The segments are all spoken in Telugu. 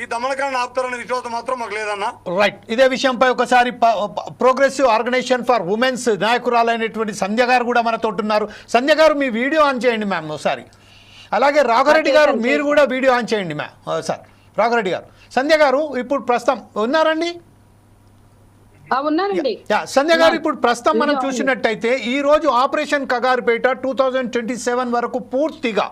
ఈ దమనకాండ ఆపుతారనే విశ్వాసం మాత్రం మాకు లేదన్నా. రైట్. ఇదే విషయంపై ఒకసారి ప్రోగ్రెసివ్ ఆర్గనైజేషన్ ఫర్ ఉమెన్స్ నాయకురాలైనటువంటి సంధ్య గారు కూడా మనతో ఉన్నారు. సంధ్య గారు మీ వీడియో ఆన్ చేయండి మ్యామ్ ఒకసారి. అలాగే రాఘరెడ్డి గారు మీరు కూడా వీడియో ఆన్ చేయండి మ్యామ్ సార్. రాఘరెడ్డి గారు, సంధ్య గారు ఇప్పుడు ప్రస్తుతం ఉన్నారండి? సంధ్య గారు, ఇప్పుడు ప్రస్తుతం మనం చూసినట్టయితే ఈ రోజు ఆపరేషన్ కగారుపేట 2027 వరకు పూర్తిగా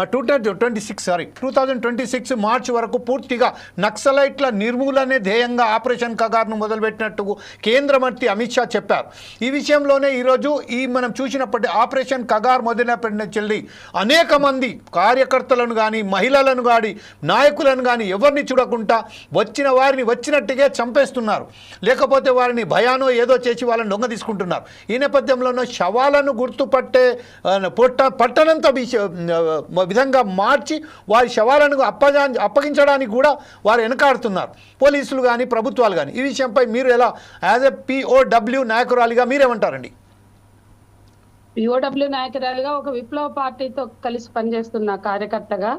2026 మార్చి వరకు పూర్తిగా నక్సలైట్ల నిర్మూలనే ధ్యేయంగా ఆపరేషన్ కగార్ను మొదలుపెట్టినట్టు కేంద్ర మంత్రి అమిత్ షా చెప్పారు. ఈ విషయంలోనే ఈరోజు మనం చూసినప్పటి ఆపరేషన్ కగార్ మొదలుపెట్టిన చెల్లి అనేక మంది కార్యకర్తలను కానీ మహిళలను కానీ నాయకులను కానీ ఎవరిని చూడకుండా వచ్చిన వారిని వచ్చినట్టుగా చంపేస్తున్నారు, లేకపోతే వారిని భయానో ఏదో చేసి వాళ్ళని దొంగ తీసుకుంటున్నారు. ఈ నేపథ్యంలోనూ శవాలను గుర్తుపట్టే పట్టనంత విధంగా మార్చి వారి శవాలను అప్పగించడానికి కూడా వారు వెనకాడుతున్నారు, పోలీసులు కానీ ప్రభుత్వాలు కానీ. ఈ విషయంపై మీరు ఎలా యాజ్ ఎ POW నాయకురాలిగా మీరేమంటారండి? POW నాయకురాలిగా, ఒక విప్లవ పార్టీతో కలిసి పనిచేస్తున్న కార్యకర్తగా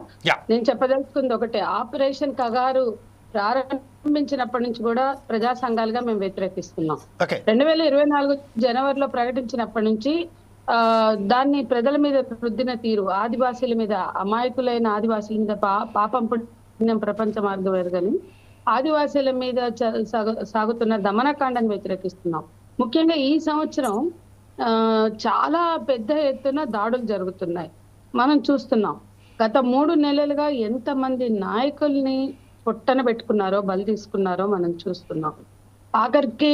నేను చెప్పదలుచుకుంది ఒకటే, ఆపరేషన్ కగారు ప్రారంభించినప్పటి నుంచి కూడా ప్రజా సంఘాలుగా మేము వ్యతిరేకిస్తున్నాం. 2024 జనవరిలో ప్రకటించినప్పటి నుంచి దాన్ని ప్రజల మీద రుద్దిన తీరు, ఆదివాసీల మీద, అమాయకులైన ఆదివాసీల మీద పాపం పుణ్యం ప్రపంచ మార్గం ఎరగని ఆదివాసీల మీద సాగుతున్న దమనకాండను వ్యతిరేకిస్తున్నాం. ముఖ్యంగా ఈ సంవత్సరం చాలా పెద్ద ఎత్తున దాడులు జరుగుతున్నాయి, మనం చూస్తున్నాం. గత 3 నెలలుగా ఎంతమంది నాయకుల్ని పొట్టన పెట్టుకున్నారో, బలి తీసుకున్నారో మనం చూస్తున్నాం. ఆఖరికి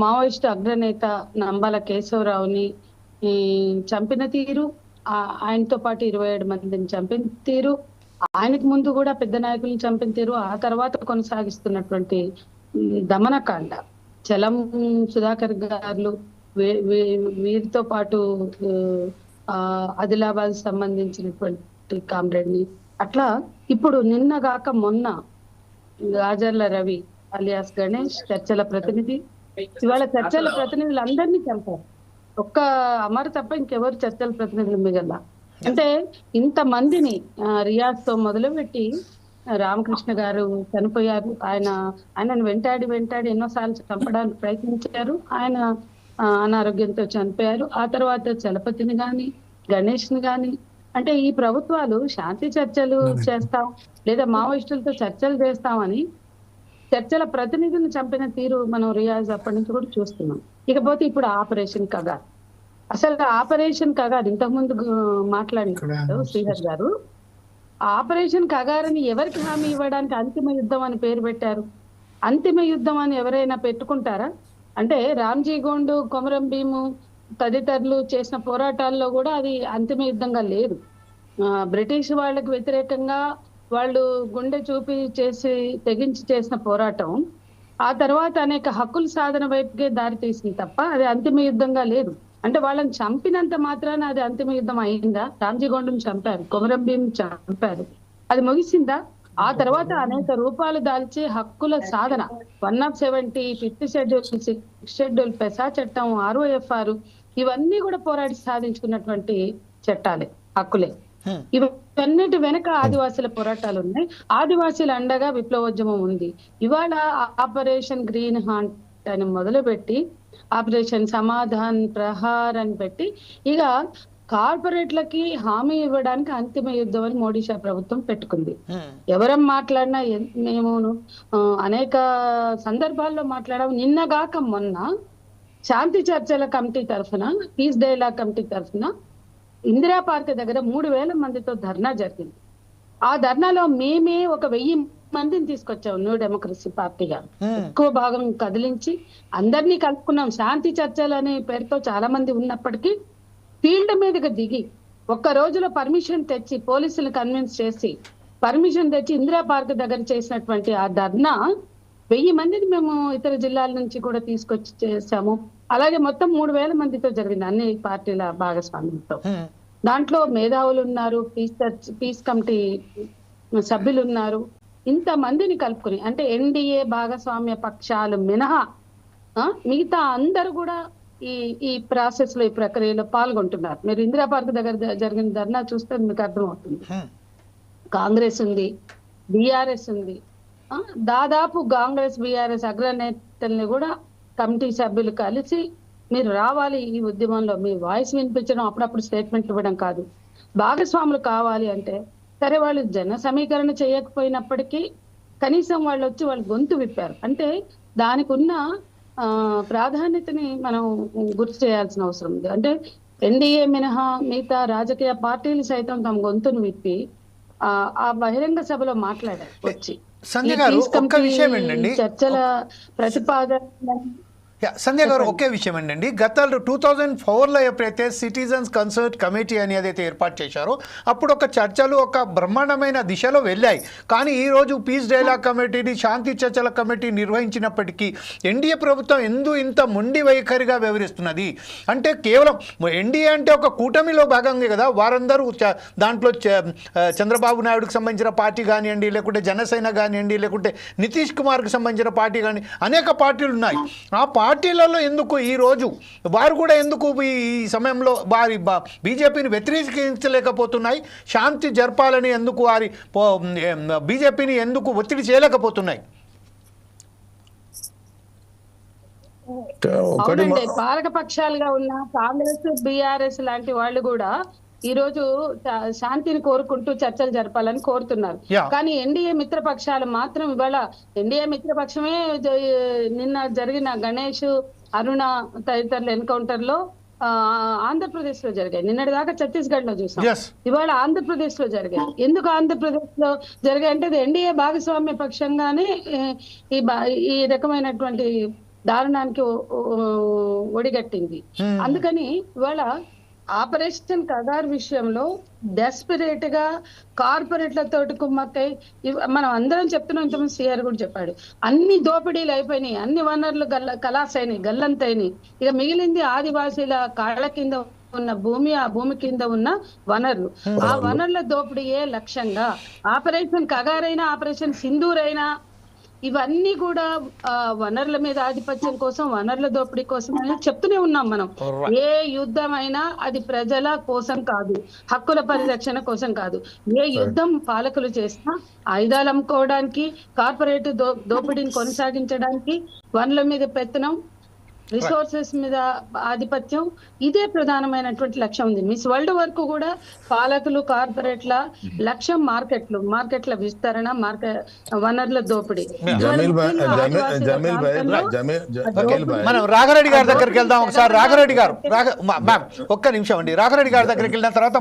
మావోయిస్టు అగ్రనేత నంబాల కేశవరావుని చంపిన తీరు, ఆయనతో పాటు 27 మందిని చంపిన తీరు, ఆయనకు ముందు కూడా పెద్ద నాయకుల్ని చంపిన తీరు, ఆ తర్వాత కొనసాగిస్తున్నటువంటి దమనకాండ, చలం సుధాకర్ గారు వీరితో పాటు ఆదిలాబాద్ సంబంధించినటువంటి కామ్రేడ్ని, అట్లా ఇప్పుడు నిన్నగాక మొన్న గాజర్ల రవి అలియాస్ గణేష్ చర్చల ప్రతినిధి, ఇవాళ చర్చల ప్రతినిధులు అందరినీ చంపారు. ఒక్క అమర్ తప్ప ఇంకెవరు చర్చల ప్రతినిధులు మిగల. అంటే ఇంతమందిని రియాజ్ తో మొదలుపెట్టి రామకృష్ణ గారు చనిపోయారు, ఆయనను వెంటాడి ఎన్నోసార్లు చంపడానికి ప్రయత్నించారు, ఆయన అనారోగ్యంతో చనిపోయారు. ఆ తర్వాత చలపతిని గాని గణేష్ ని గాని, అంటే ఈ ప్రభుత్వాలు శాంతి చర్చలు చేస్తాం లేదా మావోయిస్టులతో చర్చలు చేస్తామని చర్చల ప్రతినిధులను చంపిన తీరు మనం రియాజ్ అప్పటి నుంచి కూడా చూస్తున్నాం. ఇకపోతే ఇప్పుడు ఆపరేషన్ కగార్, అసలు ఆపరేషన్ కగార్ ఇంతకుముందు మాట్లాడినారు శ్రీధర్ గారు, ఆపరేషన్ కగార్ అని ఎవరికి హామీ ఇవ్వడానికి అంతిమ యుద్ధం అని పేరు పెట్టారు? అంతిమ యుద్ధం అని ఎవరైనా పెట్టుకుంటారా? అంటే రామ్జీ గోండు, కొమరం భీము తదితరులు చేసిన పోరాటాల్లో కూడా అది అంతిమ యుద్ధంగా లేదు. బ్రిటిష్ వాళ్ళకి వ్యతిరేకంగా వాళ్ళు గుండె చూపి తెగించి చేసిన పోరాటం ఆ తర్వాత అనేక హక్కుల సాధన వైపుకే దారి తీసింది తప్ప అది అంతిమ యుద్ధంగా లేదు. అంటే వాళ్ళని చంపినంత మాత్రాన అది అంతిమ యుద్ధం అయిందా? రామ్జీ గోండుని చంపారు, కొమరం భీం చంపారు, అది ముగిసిందా? ఆ తర్వాత అనేక రూపాలు దాల్చి హక్కుల సాధన 170, 5th షెడ్యూల్, 6th షెడ్యూల్, పెసా చట్టం, ROFR ఇవన్నీ కూడా పోరాడి సాధించుకున్నటువంటి చట్టాలే, హక్కులే. ఇవన్నిటి వెనక ఆదివాసీల పోరాటాలు ఉన్నాయి, ఆదివాసీల అండగా విప్లవోద్యమం ఉంది. ఇవాళ ఆపరేషన్ గ్రీన్ హాంట్ అని మొదలుపెట్టి ఆపరేషన్ సమాధాన్ ప్రహార్ అని పెట్టి ఇక కార్పొరేట్లకి హామీ ఇవ్వడానికి అంతిమ యుద్ధం అని మోడీ షా ప్రభుత్వం పెట్టుకుంది. ఎవరం మాట్లాడినా మేము అనేక సందర్భాల్లో మాట్లాడాము. నిన్నగాక మొన్న శాంతి చర్చల కమిటీ తరఫున, పీస్ డైలాగ్ కమిటీ తరఫున ఇందిరా పార్క్ దగ్గర 3000 మందితో ధర్నా జరిగింది. ఆ ధర్నాలో మేమే 1000 మందిని తీసుకొచ్చాం న్యూ డెమోక్రసీ పార్టీగా. ఎక్కువ భాగం కదిలించి అందరినీ కలుపుకున్నాం. శాంతి చర్చలు అనే పేరుతో చాలా మంది ఉన్నప్పటికీ ఫీల్డ్ మీదకి దిగి ఒక్క రోజులో పర్మిషన్ తెచ్చి పోలీసులు కన్విన్స్ చేసి పర్మిషన్ తెచ్చి ఇందిరా పార్క్ దగ్గర చేసినటువంటి ఆ ధర్నా 1000 మందిని మేము ఇతర జిల్లాల నుంచి కూడా తీసుకొచ్చి చేసాము. అలాగే మొత్తం 3000 మందితో జరిగింది అన్ని పార్టీల భాగస్వామ్యంతో. దాంట్లో మేధావులు ఉన్నారు, పీస్ కమిటీ సభ్యులు ఉన్నారు. ఇంత మందిని కలుపుకుని, అంటే ఎన్డీఏ భాగస్వామ్య పక్షాలు మినహా మిగతా అందరూ కూడా ఈ ప్రాసెస్ లో, ఈ ప్రక్రియలో పాల్గొంటున్నారు. మీరు ఇందిరా పార్క్ దగ్గర జరిగిన ధర్నా చూస్తే మీకు అర్థమవుతుంది. కాంగ్రెస్ ఉంది, బీఆర్ఎస్ ఉంది, దాదాపు కాంగ్రెస్ బీఆర్ఎస్ అగ్రనేతల్ని కూడా కమిటీ సభ్యులు కలిసి మీరు రావాలి ఈ ఉద్యమంలో, మీ వాయిస్ వినిపించడం, అప్పుడప్పుడు స్టేట్మెంట్ ఇవ్వడం కాదు, భాగస్వాములు కావాలి అంటే సరే వాళ్ళు జన సమీకరణ చేయకపోయినప్పటికీ కనీసం వాళ్ళు వచ్చి వాళ్ళు గొంతు విప్పారు. అంటే దానికి ఉన్న ప్రాధాన్యతని మనం గుర్తు చేయాల్సిన అవసరం ఉంది. అంటే ఎన్డీఏ మినహా మిగతా రాజకీయ పార్టీలు సైతం తమ గొంతును విప్పి ఆ బహిరంగ సభలో మాట్లాడారు వచ్చి. సంధ్య గారు ఒక్క విషయం ఏంటండి, చర్చల ప్రతిపాదన సంధ్య గారు ఒకే విషయం ఏంటండి, గత 2004లో ఎప్పుడైతే సిటిజన్స్ కన్సల్ట్ కమిటీ అని ఏదైతే ఏర్పాటు చేశారో అప్పుడు ఒక చర్చలు ఒక బ్రహ్మాండమైన దిశలో వెళ్ళాయి. కానీ ఈరోజు పీస్ డైలాగ్ కమిటీని, శాంతి చర్చల కమిటీ నిర్వహించినప్పటికీ ఎన్డీఏ ప్రభుత్వం ఇంత మొండి వైఖరిగా వ్యవహరిస్తున్నది. అంటే కేవలం ఎన్డీఏ అంటే ఒక కూటమిలో భాగంగా కదా, వారందరూ దాంట్లో చంద్రబాబు నాయుడుకి సంబంధించిన పార్టీ కానివ్వండి, లేకుంటే జనసేన కానివ్వండి, లేకుంటే నితీష్ కుమార్కి సంబంధించిన పార్టీ కానీ అనేక పార్టీలు ఉన్నాయి. ఆ పార్టీలలో ఎందుకు ఈరోజు వారు కూడా ఎందుకు ఈ సమయంలో వారి బీజేపీని వ్యతిరేకించలేకపోతున్నాయి, శాంతి జరపాలని ఎందుకు వారి బీజేపీని ఎందుకు ఒత్తిడి చేయలేకపోతున్నాయి? అవునండి, పాలక పక్షాలుగా ఉన్న కాంగ్రెస్ బీఆర్ఎస్ లాంటి వాళ్ళు కూడా ఈ రోజు శాంతిని కోరుకుంటూ చర్చలు జరపాలని కోరుతున్నారు. కానీ ఎన్డీఏ మిత్రపక్షాలు మాత్రం ఇవాళ ఎన్డీఏ మిత్రపక్షమే నిన్న జరిగిన గణేష్, అరుణ తదితరుల ఎన్కౌంటర్ లో ఆంధ్రప్రదేశ్ లో జరిగాయి. నిన్నటి దాకా ఛత్తీస్గఢ్ లో చూసాం, ఇవాళ ఆంధ్రప్రదేశ్ లో జరిగాయి. ఎందుకు ఆంధ్రప్రదేశ్ లో జరిగాయి అంటే ఎన్డీఏ భాగస్వామ్య పక్షంగానే ఈ రకమైనటువంటి దారుణానికి ఒడిగట్టింది. అందుకని ఇవాళ ఆపరేషన్ కగార్ విషయంలో డెస్పరేట్ గా కార్పొరేట్లతో కుమ్మక్కై మనం అందరం చెప్తున్నాం, ఇంతమంది సిఆర్ కూడా చెప్పాడు, అన్ని దోపిడీలు అయిపోయినాయి, అన్ని వనరులు కలాసైనాయి, గల్లంతైనాయి. ఇక మిగిలింది ఆదివాసీల కాళ్ళ కింద ఉన్న భూమి, ఆ భూమి కింద ఉన్న వనరులు, ఆ వనరుల దోపిడీయే లక్ష్యంగా ఆపరేషన్ కగార్ అయినా ఆపరేషన్ సింధూర్ అయినా ఇవన్నీ కూడా వనరుల మీద ఆధిపత్యం కోసం, వనరుల దోపిడీ కోసం అని చెప్తూనే ఉన్నాం మనం. ఏ యుద్ధం అయినా అది ప్రజల కోసం కాదు, హక్కుల పరిరక్షణ కోసం కాదు. ఏ యుద్ధం పాలకులు చేసినా ఆయుధాలు అమ్ముకోవడానికి, కార్పొరేట్ దోపిడీని కొనసాగించడానికి, వనరుల మీద పెత్తనం, రిసోర్సెస్ మీద ఆధిపత్యం, ఇదే ప్రధానమైనటువంటి లక్ష్యం ఉంది. మిస్ వరల్డ్ వరకు కూడా పాలకులు, కార్పొరేట్ల లక్ష్యం మార్కెట్ల విస్తరణ, వనరుల దోపిడీ. మనం రాఘరెడ్డి గారి దగ్గరికి వెళ్దాం ఒకసారి. రాఘరెడ్డి గారు, ఒక్క నిమిషం అండి, రాఘరెడ్డి గారి దగ్గరికి వెళ్ళిన తర్వాత